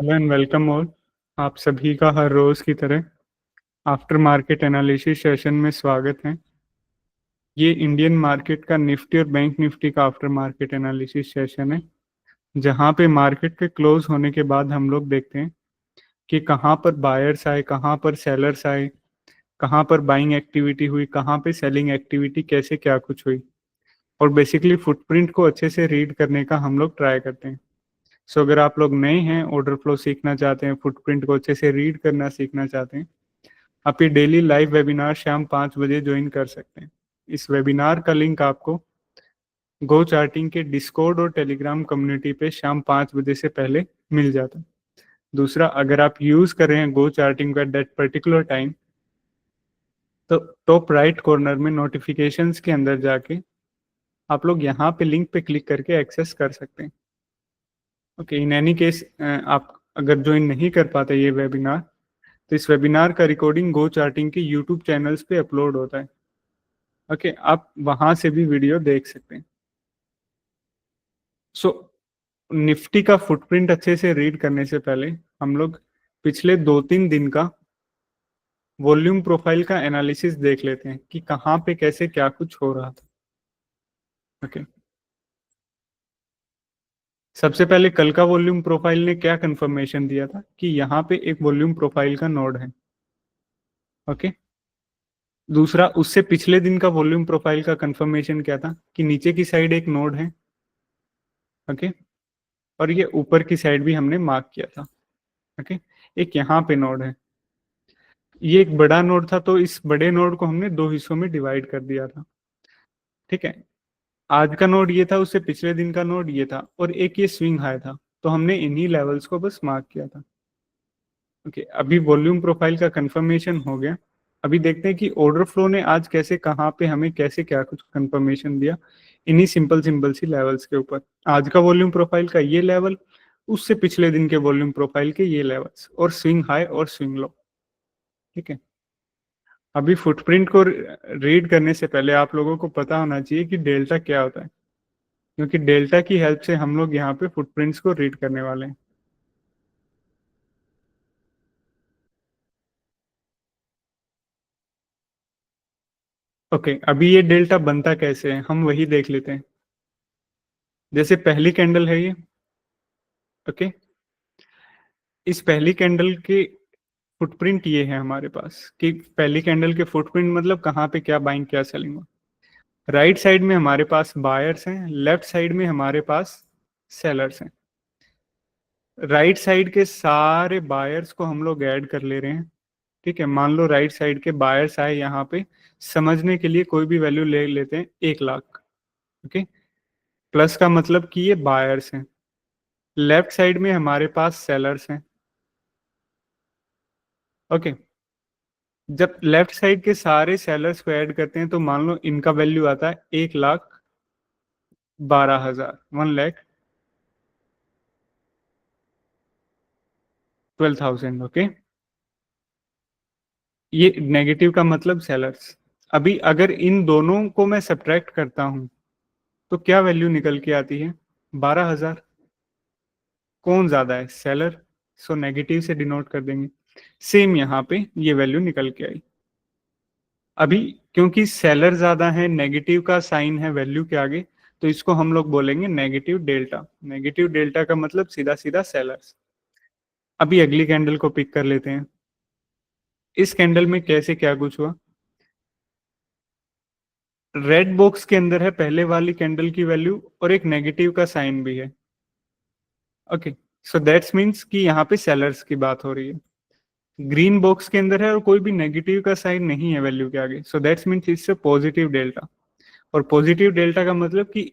Hello and welcome all. आप सभी का हर रोज़ की तरह आफ्टर मार्केट एनालिसिस सेशन में स्वागत है। ये इंडियन मार्केट का निफ्टी और बैंक निफ्टी का आफ्टर मार्केट एनालिसिस सेशन है, जहां पे मार्केट के क्लोज होने के बाद हम लोग देखते हैं कि कहां पर बायर्स आए, कहां पर सेलर्स आए, कहां पर बाइंग एक्टिविटी हुई, कहां पे सेलिंग एक्टिविटी, कैसे क्या कुछ हुई। और बेसिकली फुटप्रिंट को अच्छे से रीड करने का हम लोग ट्राई करते हैं। सो अगर आप लोग नए हैं, ऑर्डर फ्लो सीखना चाहते हैं, फुटप्रिंट को अच्छे से रीड करना सीखना चाहते हैं, आप ये डेली लाइव वेबिनार शाम 5 बजे ज्वाइन कर सकते हैं। इस वेबिनार का लिंक आपको गो चार्टिंग के डिस्कॉर्ड और टेलीग्राम कम्युनिटी पे शाम 5 बजे से पहले मिल जाता है। दूसरा, अगर आप यूज कर रहे हैं गो चार्टिंग का दैट पर्टिकुलर टाइम, तो टॉप राइट कॉर्नर में नोटिफिकेशंस के अंदर जाके आप लोग यहाँ पे लिंक पे क्लिक करके एक्सेस कर सकते हैं। ओके, इन एनी केस आप अगर ज्वाइन नहीं कर पाते ये वेबिनार, तो इस वेबिनार का रिकॉर्डिंग गो चार्टिंग के यूट्यूब चैनल्स पे अपलोड होता है। ओके, आप वहां से भी वीडियो देख सकते हैं। सो निफ्टी का फुटप्रिंट अच्छे से रीड करने से पहले हम लोग पिछले 2-3 दिन का वॉल्यूम प्रोफाइल का एनालिसिस देख लेते हैं कि कहाँ पे कैसे क्या कुछ हो रहा था। ओके, सबसे पहले कल का वॉल्यूम प्रोफाइल ने क्या कंफर्मेशन दिया था कि यहाँ पे एक वॉल्यूम प्रोफाइल का नोड है। ओके, दूसरा, उससे पिछले दिन का वॉल्यूम प्रोफाइल का कंफर्मेशन क्या था कि नीचे की साइड एक नोड है। ओके, और ये ऊपर की साइड भी हमने मार्क किया था। ओके, एक यहाँ पे नोड है, ये एक बड़ा नोड था, तो इस बड़े नोड को हमने दो हिस्सों में डिवाइड कर दिया था। ठीक है, आज का नोड ये था, उससे पिछले दिन का नोड ये था, और एक ये स्विंग हाई था, तो हमने इन्हीं लेवल्स को बस मार्क किया था। ओके, अभी वॉल्यूम प्रोफाइल का कंफर्मेशन हो गया। अभी देखते हैं कि ऑर्डर फ्लो ने आज कैसे, कहाँ पे हमें कैसे क्या कुछ कंफर्मेशन दिया इन्हीं सिंपल सिंपल सी लेवल्स के ऊपर। आज का वॉल्यूम प्रोफाइल का ये लेवल, उससे पिछले दिन के वॉल्यूम प्रोफाइल के ये लेवल्स, और स्विंग हाई और स्विंग लो। ठीक है, अभी फुटप्रिंट को रीड करने से पहले आप लोगों को पता होना चाहिए कि डेल्टा क्या होता है, क्योंकि डेल्टा की हेल्प से हम लोग यहाँ पे फुटप्रिंट्स को रीड करने वाले हैं। ओके, अभी ये डेल्टा बनता कैसे है हम वही देख लेते हैं। जैसे पहली कैंडल है ये। ओके, इस पहली कैंडल के फुटप्रिंट ये है हमारे पास कि पहली कैंडल के फुटप्रिंट मतलब कहाँ पे क्या बाइंग क्या सेलिंग हो। राइट साइड में हमारे पास बायर्स हैं, लेफ्ट साइड में हमारे पास सेलर्स हैं। राइट साइड के सारे बायर्स को हम लोग ऐड कर ले रहे हैं। ठीक है, मान लो राइट साइड के बायर्स आए यहाँ पे, समझने के लिए कोई भी वैल्यू ले लेते हैं, 1 लाख। ओके, प्लस का मतलब कि ये बायर्स हैं। लेफ्ट साइड में हमारे पास सेलर्स हैं। ओके, जब लेफ्ट साइड के सारे सेलर्स को ऐड करते हैं, तो मान लो इनका वैल्यू आता है 1,12,000, 1,12,000। ओके, ये नेगेटिव का मतलब सेलर्स। अभी अगर इन दोनों को मैं सब्ट्रैक्ट करता हूं, तो क्या वैल्यू निकल के आती है? 12,000। कौन ज्यादा है? सेलर। सो नेगेटिव से डिनोट कर देंगे। सेम यहाँ पे ये वैल्यू निकल के आई। अभी क्योंकि सेलर ज्यादा है, नेगेटिव का साइन है वैल्यू के आगे, तो इसको हम लोग बोलेंगे नेगेटिव डेल्टा। नेगेटिव डेल्टा का मतलब सीधा सीधा सेलर्स। अभी अगली कैंडल को पिक कर लेते हैं। इस कैंडल में कैसे क्या कुछ हुआ? रेड बॉक्स के अंदर है पहले वाली कैंडल की वैल्यू, और एक नेगेटिव का साइन भी है। ओके, सो दैट्स मीन्स कि यहाँ पे सेलर्स की बात हो रही है। ग्रीन बॉक्स के अंदर है और कोई भी नेगेटिव का साइन नहीं है वैल्यू के आगे, सो दैट्स मीन्स इससे पॉजिटिव डेल्टा। और पॉजिटिव डेल्टा का मतलब कि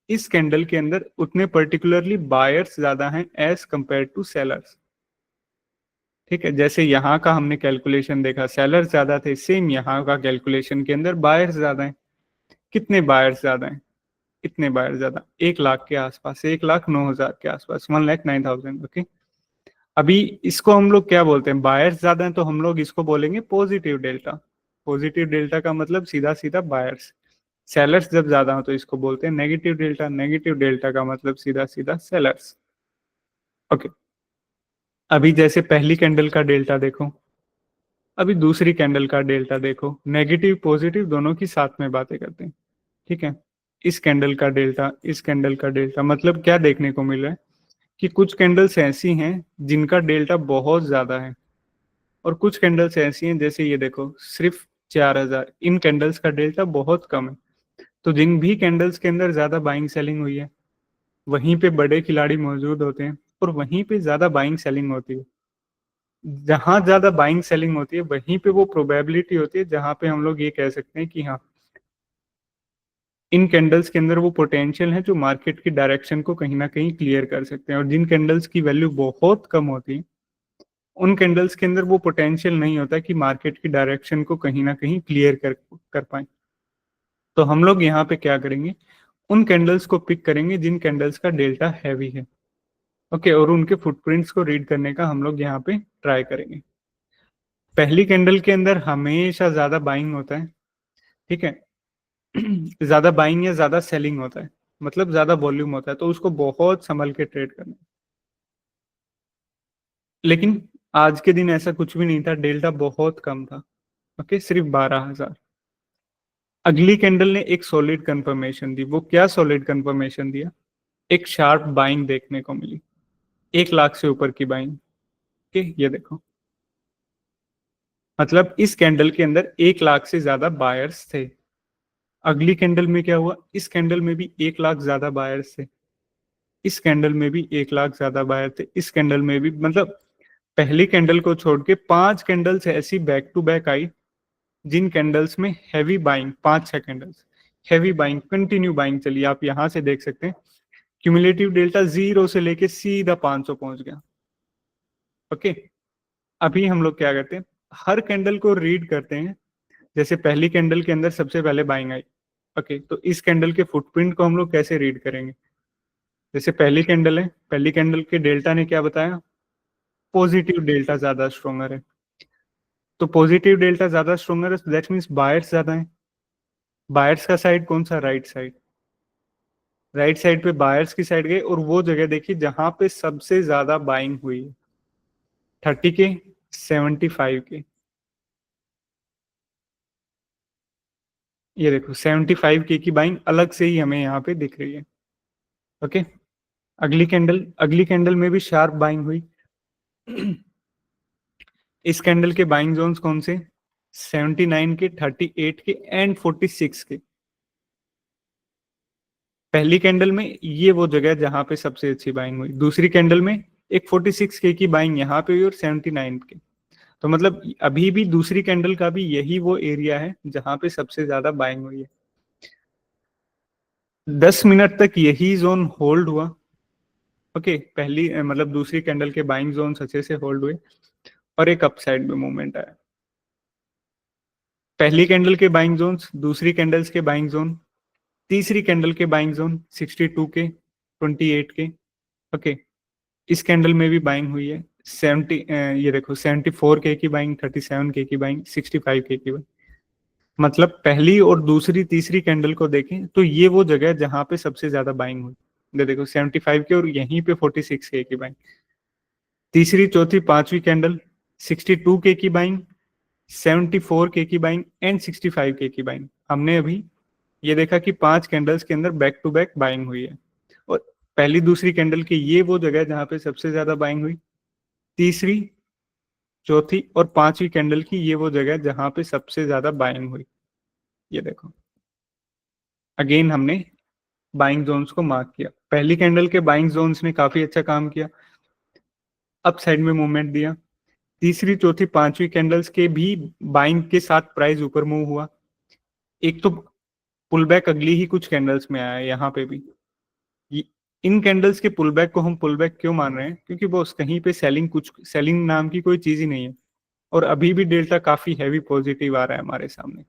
इस कैंडल के अंदर उतने पर्टिकुलरली बायर्स ज्यादा हैं एज कंपेयर टू सेलर्स। ठीक है, जैसे यहाँ का हमने कैलकुलेशन देखा, सेलर्स ज्यादा थे, सेम यहाँ का कैलकुलेशन के अंदर बायर्स ज्यादा हैं। कितने बायर्स ज्यादा हैं? इतने बायर्स ज्यादा, 1 लाख के आसपास, 1,09,000 के आसपास, 1,09,000। ओके, अभी इसको हम लोग क्या बोलते हैं? बायर्स ज्यादा हैं, तो हम लोग इसको बोलेंगे पॉजिटिव डेल्टा। पॉजिटिव डेल्टा का मतलब सीधा सीधा बायर्स। सेलर्स जब ज्यादा हो तो इसको बोलते हैं नेगेटिव डेल्टा। नेगेटिव डेल्टा का मतलब सीधा सीधा सेलर्स। ओके, अभी जैसे पहली कैंडल का डेल्टा देखो, अभी दूसरी कैंडल का डेल्टा देखो, नेगेटिव पॉजिटिव दोनों की साथ में बातें करते हैं, ठीक है। इस कैंडल का डेल्टा, इस कैंडल का डेल्टा, मतलब क्या देखने को मिल रहा है कि कुछ कैंडल्स ऐसी हैं जिनका डेल्टा बहुत ज्यादा है, और कुछ कैंडल्स ऐसी हैं जैसे ये देखो सिर्फ 4000, इन कैंडल्स का डेल्टा बहुत कम है। तो जिन भी कैंडल्स के अंदर ज्यादा बाइंग सेलिंग हुई है, वहीं पे बड़े खिलाड़ी मौजूद होते हैं और वहीं पे ज्यादा बाइंग सेलिंग होती है। जहां ज्यादा बाइंग सेलिंग होती है वहीं पे वो प्रोबेबिलिटी होती है जहां पे हम लोग ये कह सकते हैं कि हाँ, इन कैंडल्स के अंदर वो पोटेंशियल है जो मार्केट की डायरेक्शन को कहीं ना कहीं क्लियर कर सकते हैं। और जिन कैंडल्स की वैल्यू बहुत कम होती है, उन कैंडल्स के अंदर वो पोटेंशियल नहीं होता कि मार्केट की डायरेक्शन को कहीं ना कहीं क्लियर कर पाए। तो हम लोग यहाँ पे क्या करेंगे, उन कैंडल्स को पिक करेंगे जिन कैंडल्स का डेल्टा हैवी है, ओके, और उनके फुटप्रिंट्स को रीड करने का हम लोग यहाँ पे ट्राई करेंगे। पहली कैंडल के अंदर हमेशा ज्यादा बाइंग होता है, ठीक है। ज्यादा बाइंग या ज्यादा सेलिंग होता है, मतलब ज्यादा वॉल्यूम होता है, तो उसको बहुत संभल के ट्रेड करना है। लेकिन आज के दिन ऐसा कुछ भी नहीं था, डेल्टा बहुत कम था, ओके, सिर्फ 12,000। अगली कैंडल ने एक सॉलिड कंफर्मेशन दी। वो क्या सॉलिड कंफर्मेशन दिया, एक शार्प बाइंग देखने को मिली, 1 लाख से ऊपर की बाइंग, ओके, ये देखो, मतलब इस कैंडल के अंदर 1 लाख से ज्यादा बायर्स थे। अगली कैंडल में क्या हुआ, इस कैंडल में भी 1 लाख ज्यादा बायर्स थे, इस कैंडल में भी 1 लाख ज्यादा बायर थे, इस कैंडल में भी, मतलब पहली कैंडल को छोड़ के 5 कैंडल्स ऐसी बैक टू बैक आई जिन कैंडल्स में heavy buying, 5-6 candles heavy buying, continue buying चली। आप यहां से देख सकते हैं क्यूमुलेटिव डेल्टा 0 से लेके सीधा 500 पहुंच गया, ओके। अभी हम लोग क्या करते हैं, हर कैंडल को रीड करते हैं। जैसे पहली कैंडल के अंदर सबसे पहले बाइंग आई, ओके, तो इस कैंडल के फुटप्रिंट को हम लोग कैसे रीड करेंगे। जैसे पहली कैंडल है, पहली कैंडल के डेल्टा ने क्या बताया, पॉजिटिव डेल्टा ज्यादा स्ट्रोंगर है। तो पॉजिटिव डेल्टा ज्यादा स्ट्रोंगर है, दैट मीन्स बायर्स ज्यादा है। बायर्स का साइड कौन सा, राइट साइड। राइट साइड पे बायर्स की साइड गए और वो जगह देखी जहां पे सबसे ज्यादा बाइंग हुई है, 30 के, 75 के। ये देखो 75 के की बाइंग अलग से ही हमें यहाँ पे दिख रही है, ओके। अगली कैंडल में भी शार्प बाइंग हुई। इस कैंडल के बाइंग जोन्स कौन से, 79 के, 38 के एंड 46 के। पहली कैंडल में ये वो जगह जहां पे सबसे अच्छी बाइंग हुई, दूसरी कैंडल में एक 46 के की बाइंग यहाँ पे हुई और 79 के। तो मतलब अभी भी दूसरी कैंडल का भी यही वो एरिया है जहां पे सबसे ज्यादा बाइंग हुई है। 10 मिनट तक यही जोन होल्ड हुआ, ओके। पहली मतलब दूसरी कैंडल के बाइंग जोन अच्छे से होल्ड हुए और एक अपसाइड में मूवमेंट आया। पहली कैंडल के बाइंग जोन्स, दूसरी कैंडल्स के बाइंग जोन, तीसरी कैंडल के बाइंग जोन 62 के, 28 के, ओके। इस कैंडल में भी बाइंग हुई है 70, ये देखो 74 के की बाइंग, 37 के की बाइंग, 65 के की बाइंग। मतलब पहली और दूसरी तीसरी कैंडल को देखें तो ये वो जगह है जहां पे सबसे ज्यादा बाइंग हुई। देखो 75 के और यहीं पे 46 के की बाइंग। तीसरी चौथी पांचवी कैंडल 62 के की बाइंग, 74 के की बाइंग एंड 65 के की बाइंग। हमने अभी ये देखा कि 5 कैंडल्स के अंदर बैक टू बैक बाइंग हुई है, और पहली दूसरी कैंडल की ये वो जगह है जहां पे सबसे ज्यादा बाइंग हुई। तीसरी चौथी और पांचवी कैंडल की ये वो जगह है जहां पे सबसे ज्यादा बाइंग हुई। ये देखो अगेन हमने बाइंग जोन्स को मार्क किया। पहली कैंडल के बाइंग जोन्स ने काफी अच्छा काम किया, अप साइड में मूवमेंट दिया। तीसरी चौथी पांचवी कैंडल्स के भी बाइंग के साथ प्राइस ऊपर मूव हुआ। एक तो पुल बैक अगली ही कुछ कैंडल्स में आया, यहाँ पे भी इन कैंडल्स के पुल बैक को हम पुल बैक क्यों मान रहे हैं, क्योंकि बॉस कहीं पे सेलिंग, कुछ सेलिंग नाम की कोई चीज ही नहीं है, और अभी भी डेल्टा काफी हैवी पॉजिटिव आ रहा है हमारे सामने,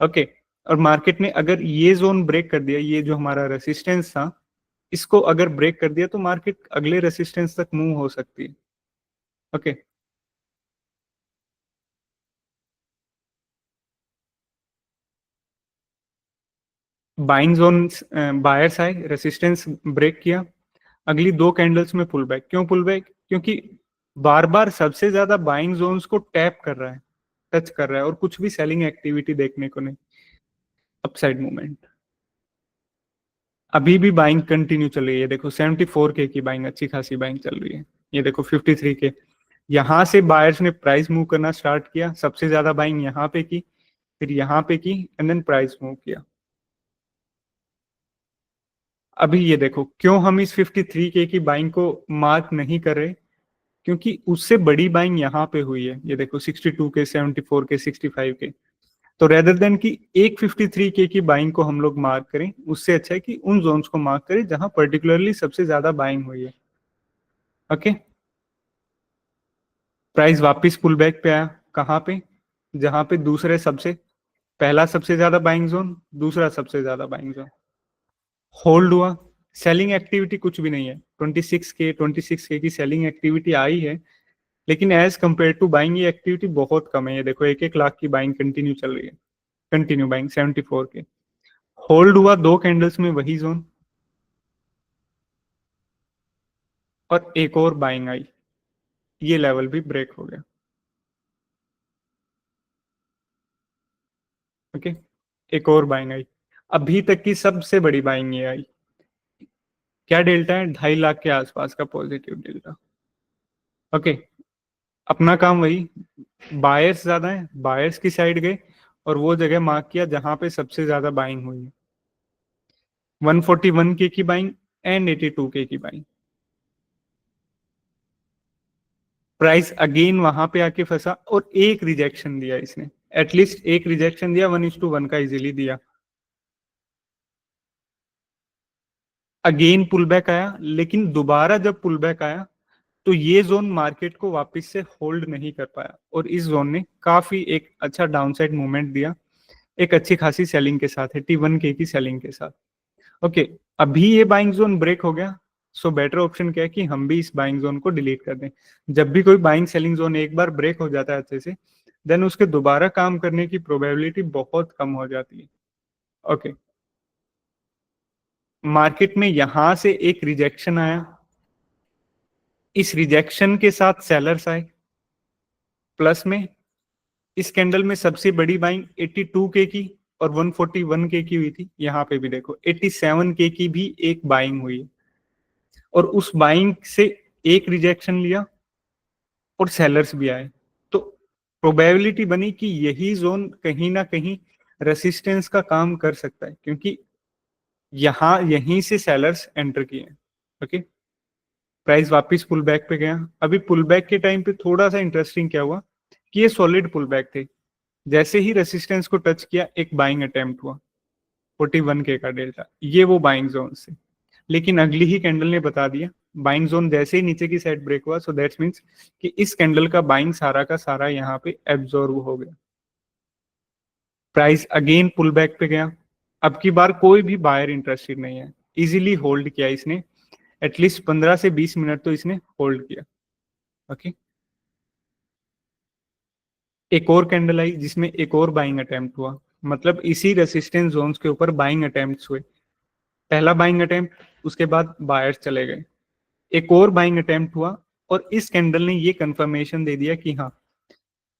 ओके। और मार्केट ने अगर ये जोन ब्रेक कर दिया, ये जो हमारा रेसिस्टेंस था, इसको अगर ब्रेक कर दिया तो मार्केट अगले रेसिस्टेंस तक मूव हो सकती है, ओके। बाइंग जोन, बायर्स आए, रेसिस्टेंस ब्रेक किया, अगली 2 कैंडल्स में पुल बैक। क्यों पुल बैक, क्योंकि बार बार सबसे ज्यादा बाइंग जोन्स को टैप कर रहा है, टच कर रहा है, और कुछ भी सेलिंग एक्टिविटी देखने को नहीं। अपसाइड मूवमेंट, अभी भी बाइंग कंटिन्यू चल रही है। देखो 74K की बाइंग, अच्छी खासी बाइंग चल रही है। ये देखो 53K, यहाँ से बायर्स ने प्राइस मूव करना स्टार्ट किया, सबसे ज्यादा बाइंग यहाँ पे की, फिर यहाँ पे की, एंड देन प्राइस मूव किया। अभी ये देखो क्यों हम इस 53K की बाइंग को मार्क नहीं कर रहे, क्योंकि उससे बड़ी बाइंग यहाँ पे हुई है। ये देखो 62K, 74K, 65K। तो रेदर देन कि एक 53K की बाइंग को हम लोग मार्क करें, उससे अच्छा है कि उन जोन्स को मार्क करें जहां पर्टिकुलरली सबसे ज्यादा बाइंग हुई है। ओके, प्राइस वापस पुल बैक पे आया, कहाँ पे, जहां पे दूसरे सबसे, पहला सबसे ज्यादा बाइंग जोन, दूसरा सबसे ज्यादा बाइंग जोन, होल्ड हुआ। सेलिंग एक्टिविटी कुछ भी नहीं है, 26K की सेलिंग एक्टिविटी आई है, लेकिन एज कंपेयर टू बाइंग ये एक्टिविटी बहुत कम है। ये देखो 1-1 लाख की बाइंग कंटिन्यू चल रही है, कंटिन्यू बाइंग 74K। होल्ड हुआ 2 कैंडल्स में वही जोन, और एक और बाइंग आई, ये लेवल भी ब्रेक हो गया। ओके, एक और बाइंग आई, अभी तक की सबसे बड़ी बाइंग ये आई। क्या डेल्टा है, 2.5 लाख के आसपास का पॉजिटिव डेल्टा। ओके, अपना काम वही, बायर्स ज्यादा है, बायर्स की साइड गए और वो जगह मार्क किया जहां पे सबसे ज्यादा बाइंग हुई है। 141K की बाइंग एंड 82K की बाइंग। प्राइस अगेन वहां पे आके फंसा और एक रिजेक्शन दिया इसने, एटलीस्ट एक रिजेक्शन दिया, 1:1 का इजीली दिया। अगेन पुल बैक आया, लेकिन दोबारा जब पुल बैक आया तो ये जोन मार्केट को वापस से होल्ड नहीं कर पाया, और इस जोन ने काफी एक अच्छा डाउनसाइड मूवमेंट दिया, एक अच्छी खासी सेलिंग के साथ, 81K की सेलिंग के साथ। ओके, अभी ये बाइंग जोन ब्रेक हो गया, सो बेटर ऑप्शन क्या है कि हम भी इस बाइंग जोन को डिलीट कर दें। जब भी कोई बाइंग सेलिंग जोन एक बार ब्रेक हो जाता है अच्छे से, देन उसके दोबारा काम करने की प्रोबेबिलिटी बहुत कम हो जाती है। ओके, मार्केट में यहां से एक रिजेक्शन आया, इस रिजेक्शन के साथ सेलर्स आए प्लस में। इस कैंडल में सबसे बड़ी बाइंग 82K की और 141K की हुई थी। यहाँ पे भी देखो 87K की भी एक बाइंग हुई है, और उस बाइंग से एक रिजेक्शन लिया और सेलर्स भी आए। तो प्रोबेबिलिटी बनी कि यही जोन कहीं ना कहीं रेसिस्टेंस का काम कर सकता है, क्योंकि यहाँ यहीं से सेलर्स एंटर किए हैं। ओके, प्राइस वापस पुल बैक पे गया। अभी पुल बैक के टाइम पे थोड़ा सा इंटरेस्टिंग क्या हुआ कि ये सॉलिड पुल बैक थे, जैसे ही रेसिस्टेंस को टच किया एक बाइंग अटेम्प्ट हुआ, 41K का डेल्टा, ये वो बाइंग जोन से। लेकिन अगली ही कैंडल ने बता दिया, बाइंग जोन जैसे ही नीचे की साइड ब्रेक हुआ, सो दैट्स मीन्स कि इस कैंडल का बाइंग सारा का सारा यहाँ पे एब्जॉर्व हो गया। प्राइस अगेन पुल बैक पे गया, अब की बार कोई भी बायर इंटरेस्टेड नहीं है, इजीली होल्ड किया इसने, एटलीस्ट 15 से 20 मिनट तो इसने होल्ड किया। ओके, एक और कैंडल आई जिसमें एक और बाइंग अटेम्प्ट हुआ, मतलब इसी रेसिस्टेंस जोन्स के ऊपर बाइंग अटेम्प्ट्स हुए। पहला बाइंग अटेम्प्ट, उसके बाद बायर्स चले गए, एक और बाइंग अटेम्प्ट हुआ, और इस कैंडल ने ये कंफर्मेशन दे दिया कि हाँ,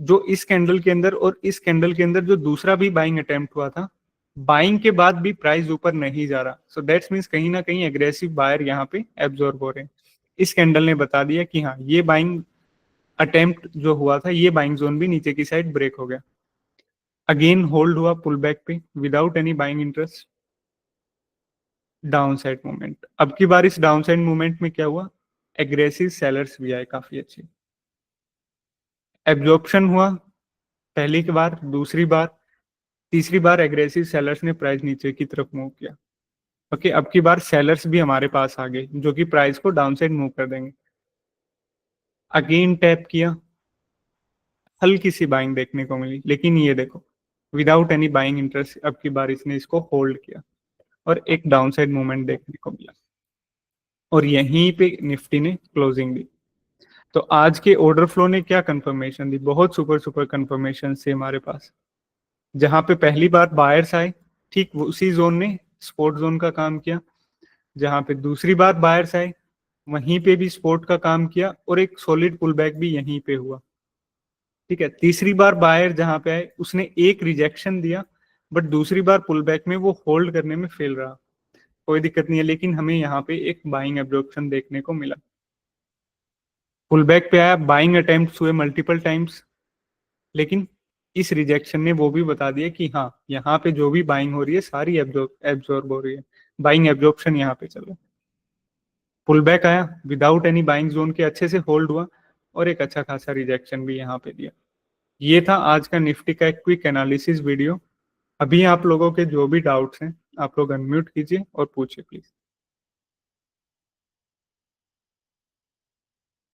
जो इस कैंडल के अंदर और इस कैंडल के अंदर जो दूसरा भी बाइंग अटेम्प्ट हुआ था, बाइंग के बाद भी प्राइस ऊपर नहीं जा रहा, सो दैट्स मीन्स कहीं ना कहीं एग्रेसिव बायर यहाँ पे एब्जॉर्ब हो रहे हैं। इस कैंडल ने बता दिया कि हाँ, ये बाइंग अटेम्प्ट जो हुआ था, ये बाइंग जोन भी नीचे की साइड ब्रेक हो गया। अगेन होल्ड हुआ पुल बैक पे without any buying interest, down side movement. अब की बार इस डाउन साइड मूवमेंट में क्या हुआ, एग्रेसिव सेलर्स भी आए काफी अच्छे, एब्जॉर्प्शन हुआ पहली की बार, दूसरी बार, तीसरी बार एग्रेसिव सेलर्स ने प्राइस नीचे की तरफ मूव किया। ओके, अब की बार सेलर्स भी हमारे पास आ गए जो कि प्राइस को डाउन साइड मूव कर देंगे। अगेन टैप किया, हल्की सी बाइंग देखने को मिली, लेकिन ये देखो विदाउट एनी बाइंग इंटरेस्ट अब की बार इसने इसको होल्ड किया, और एक डाउन साइड मूवमेंट देखने को मिला, और यहीं पे निफ्टी ने क्लोजिंग दी। तो आज के ऑर्डर फ्लो ने क्या कंफर्मेशन दी, बहुत सुपर सुपर कंफर्मेशन से हमारे पास। जहां पे पहली बार बायर्स आए, ठीक उसी जोन ने स्पोर्ट जोन का काम किया। जहां पे दूसरी बार बायर्स आए, वहीं पे भी सपोर्ट का काम किया और एक सॉलिड पुल बैक भी यहीं पे हुआ। ठीक है, तीसरी बार बायर जहां पे आए उसने एक रिजेक्शन दिया, बट दूसरी बार पुल बैक में वो होल्ड करने में फेल रहा। कोई दिक्कत नहीं है, लेकिन हमें यहाँ पे एक बाइंग एब्जॉर्प्शन देखने को मिला। पुल बैक पे आया, बाइंग अटेम्प्ट हुए मल्टीपल टाइम्स, लेकिन इस रिजेक्शन ने वो भी बता दिया कि हाँ, यहाँ पे जो भी बाइंग हो रही है सारी एब्जॉर्ब हो रही है, बाइंग एब्जॉर्प्शन यहाँ पे चल रहा है। पुल बैक आया विदाउट एनी बाइंग जोन के, अच्छे से होल्ड हुआ और एक अच्छा खासा रिजेक्शन भी यहाँ पे दिया। ये था आज का निफ्टी का एक क्विक एनालिसिस वीडियो। अभी आप लोगों के जो भी डाउट्स हैं आप लोग अनम्यूट कीजिए और पूछिए प्लीज।